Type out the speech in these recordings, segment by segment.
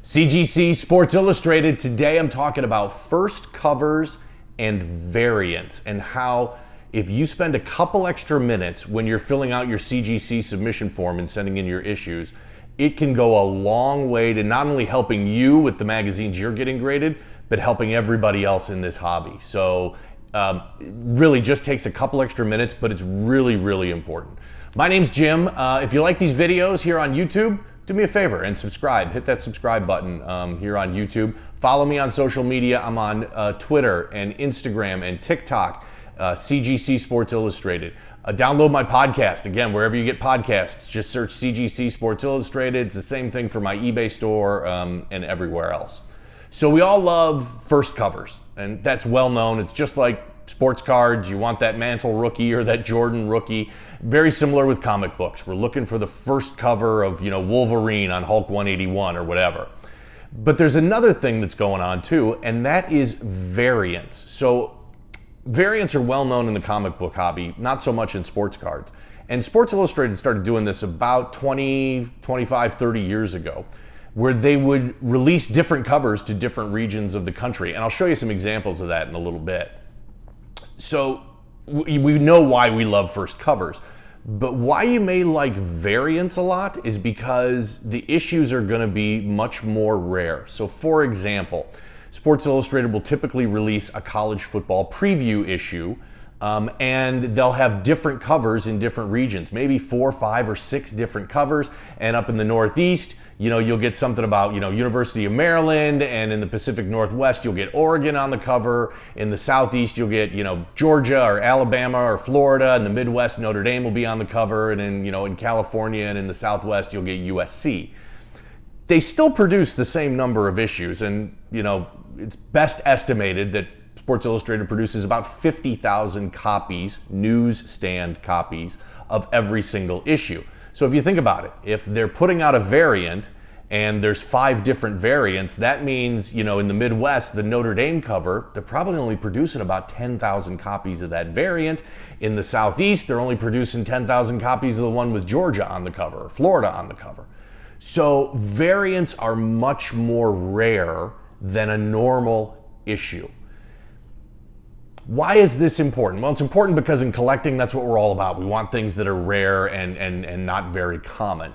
CGC Sports Illustrated. Today I'm talking about first covers and variants, and how if you spend a couple extra minutes when you're filling out your CGC submission form and sending in your issues, it can go a long way to not only helping you with the magazines you're getting graded, but helping everybody else in this hobby. So it really just takes a couple extra minutes, but it's really, really important. My name's Jim. If you like these videos here on YouTube, do me a favor and subscribe. Hit that subscribe button here on YouTube. Follow me on social media. I'm on Twitter and Instagram and TikTok, CGC Sports Illustrated. Download my podcast. Again, wherever you get podcasts, just search CGC Sports Illustrated. It's the same thing for my eBay store and everywhere else. So we all love first covers, and that's well known. It's just like sports cards. You want that Mantle rookie or that Jordan rookie. Very similar with comic books. We're looking for the first cover of, Wolverine on Hulk 181 or whatever. But there's another thing that's going on too, and that is variants. So variants are well known in the comic book hobby, not so much in sports cards. And Sports Illustrated started doing this about 20, 25, 30 years ago, where they would release different covers to different regions of the country. And I'll show you some examples of that in a little bit. So we know why we love first covers, but why you may like variants a lot is because the issues are going to be much more rare. So for example, Sports Illustrated will typically release a college football preview issue, and they'll have different covers in different regions, maybe 4, 5, or 6 different covers. And up in the Northeast, you'll get something about, University of Maryland, and in the Pacific Northwest, you'll get Oregon on the cover. In the Southeast, you'll get, Georgia or Alabama or Florida. In the Midwest, Notre Dame will be on the cover. And then, in California and in the Southwest, you'll get USC. They still produce the same number of issues, and, it's best estimated that Sports Illustrated produces about 50,000 copies, newsstand copies, of every single issue. So if you think about it, if they're putting out a variant and there's 5 different variants, that means, in the Midwest, the Notre Dame cover, they're probably only producing about 10,000 copies of that variant. In the Southeast, they're only producing 10,000 copies of the one with Georgia on the cover, or Florida on the cover. So variants are much more rare than a normal issue. Why is this important? Well, it's important because in collecting, that's what we're all about. We want things that are rare and not very common.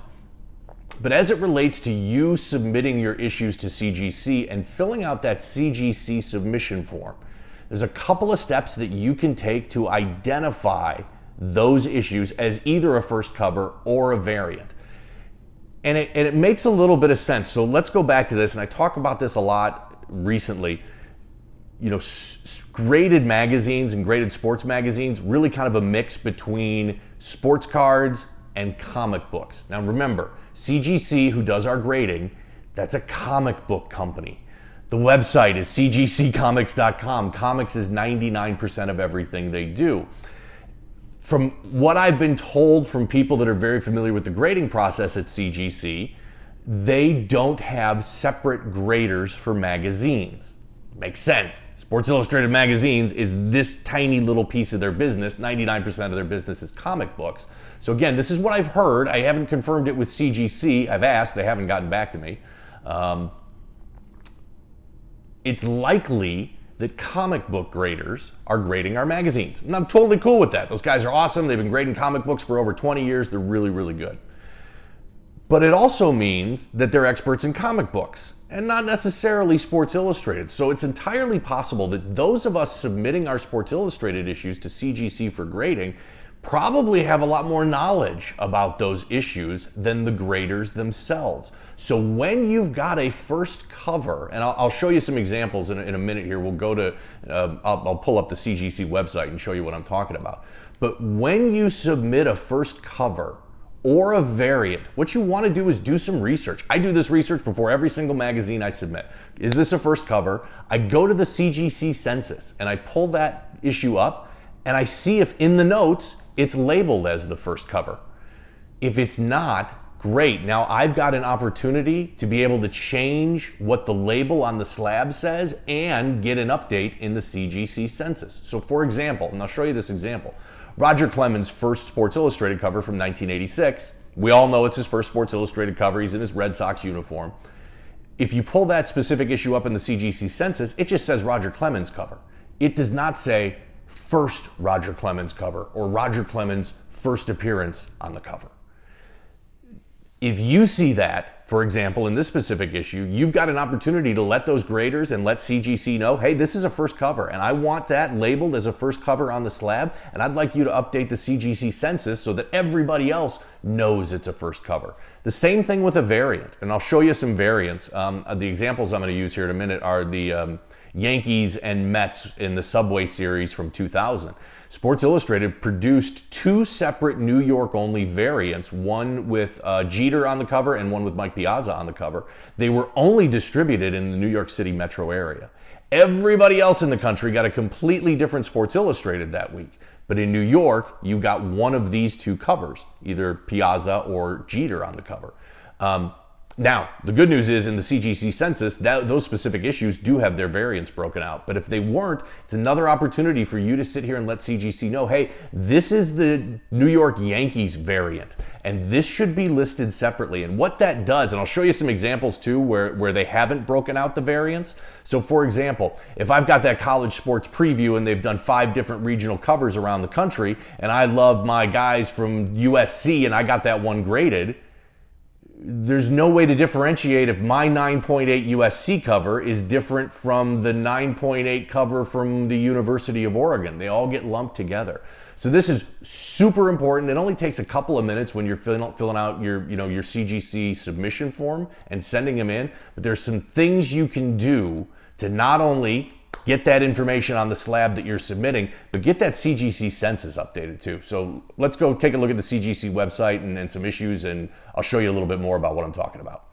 But as it relates to you submitting your issues to CGC and filling out that CGC submission form, there's a couple of steps that you can take to identify those issues as either a first cover or a variant. And it makes a little bit of sense. So let's go back to this, and I talk about this a lot recently. Graded magazines and graded sports magazines, really kind of a mix between sports cards and comic books. Now remember, CGC, who does our grading, that's a comic book company. The website is cgccomics.com. Comics is 99% of everything they do. From what I've been told from people that are very familiar with the grading process at CGC, they don't have separate graders for magazines. Makes sense. Sports Illustrated magazines is this tiny little piece of their business. 99% of their business is comic books. So again, this is what I've heard. I haven't confirmed it with CGC. I've asked, they haven't gotten back to me. It's likely that comic book graders are grading our magazines. And I'm totally cool with that. Those guys are awesome. They've been grading comic books for over 20 years. They're really, really good. But it also means that they're experts in comic books and not necessarily Sports Illustrated. So it's entirely possible that those of us submitting our Sports Illustrated issues to CGC for grading probably have a lot more knowledge about those issues than the graders themselves. So when you've got a first cover, and I'll show you some examples in a minute here. We'll go to, I'll pull up the CGC website and show you what I'm talking about. But when you submit a first cover or a variant, what you want to do is do some research. I do this research before every single magazine I submit. Is this a first cover? I go to the CGC census and I pull that issue up and I see if in the notes it's labeled as the first cover. If it's not, great. Now I've got an opportunity to be able to change what the label on the slab says and get an update in the CGC census. So for example, and I'll show you this example, Roger Clemens' first Sports Illustrated cover from 1986. We all know it's his first Sports Illustrated cover. He's in his Red Sox uniform. if you pull that specific issue up in the CGC census, it just says Roger Clemens cover. It does not say first Roger Clemens cover or Roger Clemens first appearance on the cover. If you see that, for example, in this specific issue, you've got an opportunity to let those graders and let CGC know, hey, this is a first cover, and I want that labeled as a first cover on the slab, and I'd like you to update the CGC census so that everybody else knows it's a first cover. The same thing with a variant, and I'll show you some variants. The examples I'm going to use here in a minute are the Yankees and Mets in the Subway Series from 2000. Sports Illustrated produced two separate New York only variants, one with Jeter on the cover and one with Mike Piazza on the cover. They were only distributed in the New York City metro area. Everybody else in the country got a completely different Sports Illustrated that week. But in New York, you got one of these two covers, either Piazza or Jeter on the cover. Now, the good news is in the CGC census, those specific issues do have their variants broken out. But if they weren't, it's another opportunity for you to sit here and let CGC know, hey, this is the New York Yankees variant, and this should be listed separately. And what that does, and I'll show you some examples too where they haven't broken out the variants. So for example, if I've got that college sports preview and they've done 5 different regional covers around the country, and I love my guys from USC and I got that one graded, there's no way to differentiate if my 9.8 USC cover is different from the 9.8 cover from the University of Oregon. They all get lumped together. So this is super important. It only takes a couple of minutes when you're filling out your CGC submission form and sending them in. But there's some things you can do to not only get that information on the slab that you're submitting, but get that CGC census updated too. So let's go take a look at the CGC website and some issues, and I'll show you a little bit more about what I'm talking about.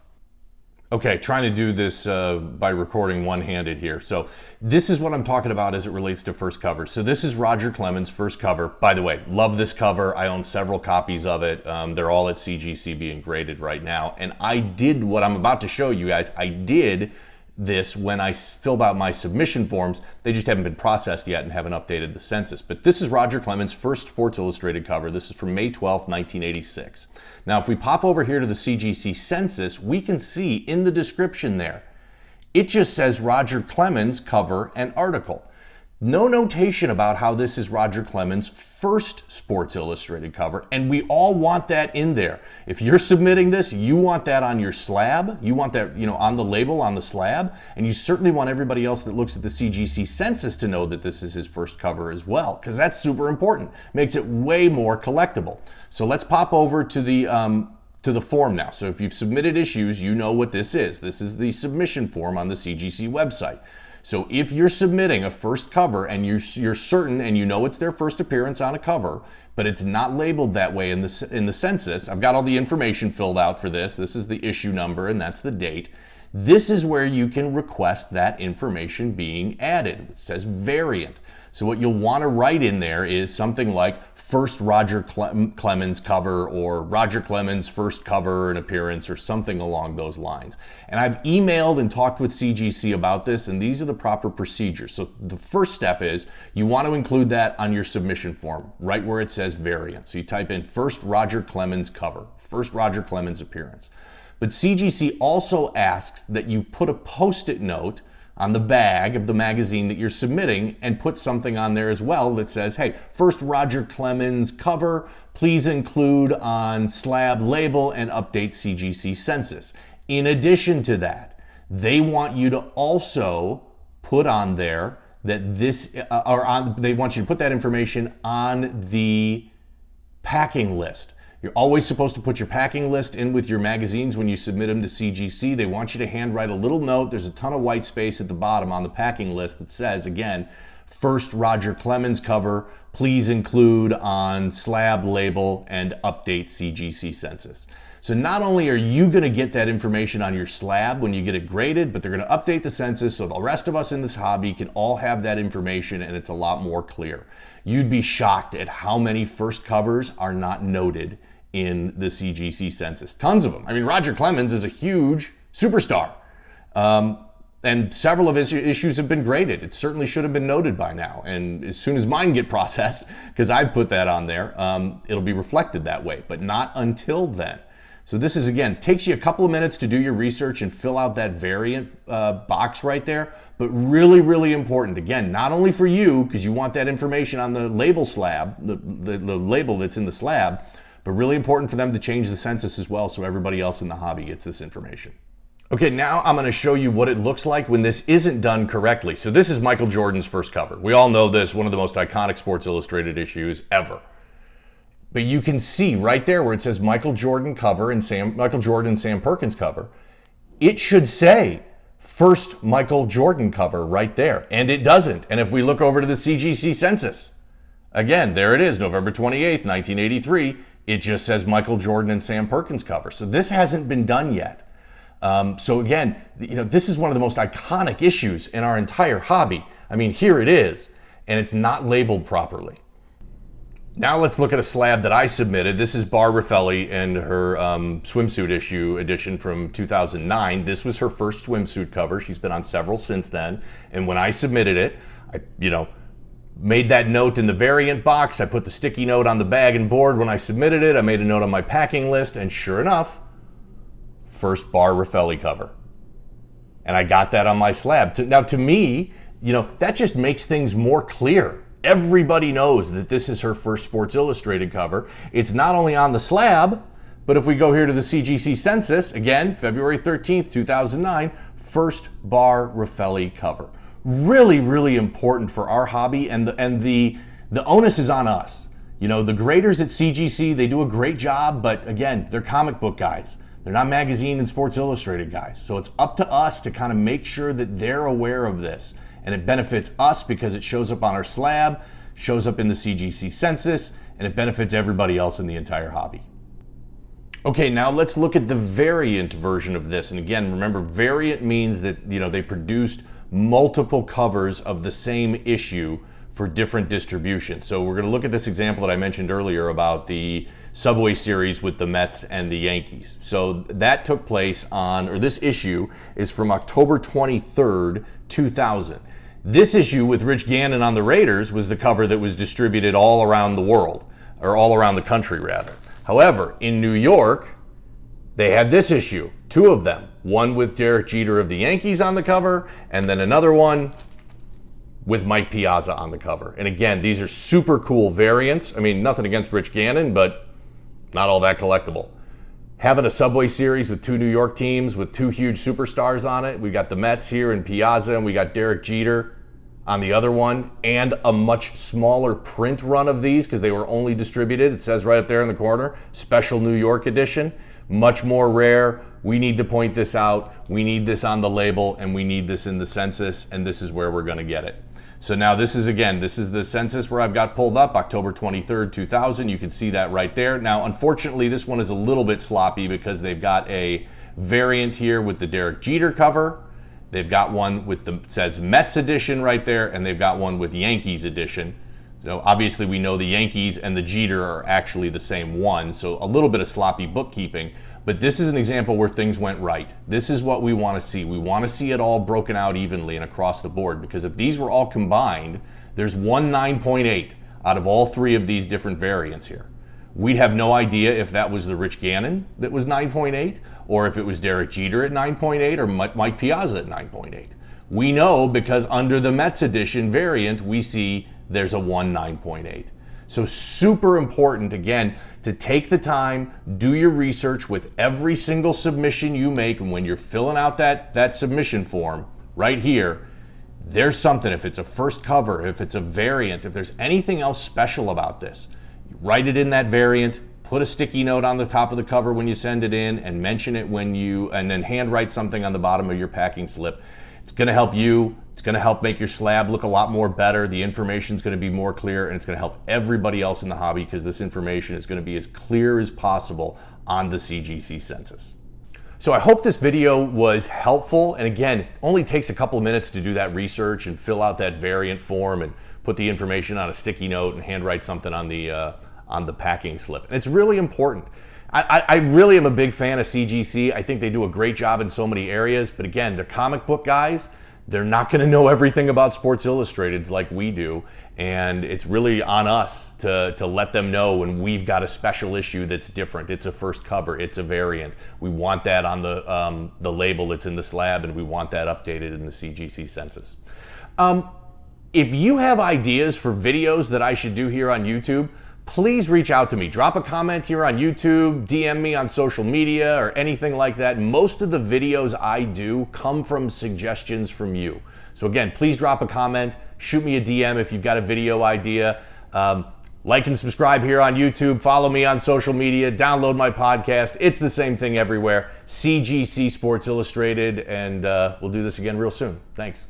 Okay, trying to do this by recording one-handed here. So this is what I'm talking about as it relates to first covers. So this is Roger Clemens' first cover. By the way, love this cover. I own several copies of it. They're all at CGC being graded right now. And I did what I'm about to show you guys. I did this when I filled out my submission forms. They just haven't been processed yet and haven't updated the census. But this is Roger Clemens' first Sports Illustrated cover. This is from May 12th, 1986. Now, if we pop over here to the CGC census, we can see in the description there, it just says Roger Clemens cover and article. No notation about how this is Roger Clemens' first Sports Illustrated cover, and we all want that in there. If you're submitting this, you want that on your slab, you want that, on the label on the slab, and you certainly want everybody else that looks at the CGC census to know that this is his first cover as well, because that's super important. Makes it way more collectible. So let's pop over to the form now. So if you've submitted issues, you know what this is. This is the submission form on the CGC website. So if you're submitting a first cover and you're certain and you know it's their first appearance on a cover, but it's not labeled that way in the census, I've got all the information filled out for this. This is the issue number and that's the date. This is where you can request that information being added. It says variant. So what you'll want to write in there is something like first Roger Clemens cover or Roger Clemens first cover and appearance or something along those lines. And I've emailed and talked with CGC about this, and these are the proper procedures. So the first step is you want to include that on your submission form, right where it says variant. So you type in first Roger Clemens cover, first Roger Clemens appearance. But CGC also asks that you put a Post-it note on the bag of the magazine that you're submitting and put something on there as well that says, hey, first Roger Clemens cover, please include on slab label and update CGC census. In addition to that, they want you to also put on there that they want you to put that information on the packing list. You're always supposed to put your packing list in with your magazines when you submit them to CGC. They want you to handwrite a little note. There's a ton of white space at the bottom on the packing list that says, again, first Roger Clemens cover, please include on slab label and update CGC census. So not only are you going to get that information on your slab when you get it graded, but they're going to update the census so the rest of us in this hobby can all have that information and it's a lot more clear. You'd be shocked at how many first covers are not noted in the CGC census. Tons of them. I mean, Roger Clemens is a huge superstar. And several of his issues have been graded. It certainly should have been noted by now. And as soon as mine get processed, because I've put that on there, it'll be reflected that way, but not until then. So this is, again, takes you a couple of minutes to do your research and fill out that variant box right there, but really, really important. Again, not only for you, because you want that information on the label slab, the label that's in the slab, but really important for them to change the census as well so everybody else in the hobby gets this information. Okay, now I'm going to show you what it looks like when this isn't done correctly. So this is Michael Jordan's first cover. We all know this, one of the most iconic Sports Illustrated issues ever. But you can see right there where it says Michael Jordan cover and Michael Jordan and Sam Perkins cover, it should say first Michael Jordan cover right there, and it doesn't. And if we look over to the CGC census, again, there it is, November 28th, 1983, it just says Michael Jordan and Sam Perkins cover. So this hasn't been done yet. So again, this is one of the most iconic issues in our entire hobby. I mean, here it is, and it's not labeled properly. Now let's look at a slab that I submitted. This is Bar Raffelli and her swimsuit issue edition from 2009. This was her first swimsuit cover. She's been on several since then. And when I submitted it, I made that note in the variant box. I put the sticky note on the bag and board when I submitted it. I made a note on my packing list, and sure enough, first Bar Raffelli cover. And I got that on my slab. Now to me, that just makes things more clear. Everybody knows that this is her first Sports Illustrated cover. It's not only on the slab, but if we go here to the CGC census, again, February 13th, 2009, first Bar Raffelli cover. Really, really important for our hobby, and the onus is on us. The graders at CGC, they do a great job, but again, they're comic book guys. They're not magazine and Sports Illustrated guys. So it's up to us to kind of make sure that they're aware of this. And it benefits us because it shows up on our slab, shows up in the CGC census, and it benefits everybody else in the entire hobby. Okay, now let's look at the variant version of this. And again, remember, variant means that they produced multiple covers of the same issue for different distributions. So we're going to look at this example that I mentioned earlier about the Subway Series with the Mets and the Yankees. So that took place this issue is from October 23rd, 2000. This issue with Rich Gannon on the Raiders was the cover that was distributed all around the world, or all around the country rather. However, in New York, they had this issue, two of them. One with Derek Jeter of the Yankees on the cover, and then another one with Mike Piazza on the cover. And again, these are super cool variants. I mean, nothing against Rich Gannon, but not all that collectible. Having a Subway Series with two New York teams with two huge superstars on it. We got the Mets here and Piazza, and we got Derek Jeter on the other one, and a much smaller print run of these because they were only distributed. It says right up there in the corner, Special New York Edition. Much more rare. We need to point this out. We need this on the label, and we need this in the census, and this is where we're going to get it. So now this is the census where I've got pulled up, October 23rd, 2000. You can see that right there. Now, unfortunately, this one is a little bit sloppy because they've got a variant here with the Derek Jeter cover. They've got one with says Mets edition right there, and they've got one with Yankees edition. So obviously we know the Yankees and the Jeter are actually the same one, so a little bit of sloppy bookkeeping. But this is an example where things went right. This is what we want to see. We want to see it all broken out evenly and across the board, because if these were all combined, there's one 9.8 out of all three of these different variants here. We'd have no idea if that was the Rich Gannon that was 9.8, or if it was Derek Jeter at 9.8, or Mike Piazza at 9.8. We know because under the Mets edition variant, we see there's a 9.8. So super important, again, to take the time, do your research with every single submission you make, and when you're filling out that submission form right here, there's something. If it's a first cover, if it's a variant, if there's anything else special about this, write it in that variant, put a sticky note on the top of the cover when you send it in, and mention it and then handwrite something on the bottom of your packing slip. It's going to help you. It's going to help make your slab look a lot more better. The information is going to be more clear, and it's going to help everybody else in the hobby because this information is going to be as clear as possible on the CGC census. So I hope this video was helpful. And again, it only takes a couple of minutes to do that research and fill out that variant form and put the information on a sticky note and handwrite something on the packing slip. And it's really important. I really am a big fan of CGC. I think they do a great job in so many areas. But again, they're comic book guys. they're not going to know everything about Sports Illustrated like we do, and it's really on us to let them know when we've got a special issue that's different. It's a first cover, it's a variant. We want that on the label that's in the slab, and we want that updated in the CGC census. If you have ideas for videos that I should do here on YouTube, please reach out to me. Drop a comment here on YouTube, DM me on social media or anything like that. Most of the videos I do come from suggestions from you. So again, please drop a comment, shoot me a DM if you've got a video idea. Like and subscribe here on YouTube, follow me on social media, download my podcast. It's the same thing everywhere. CGC Sports Illustrated, and we'll do this again real soon. Thanks.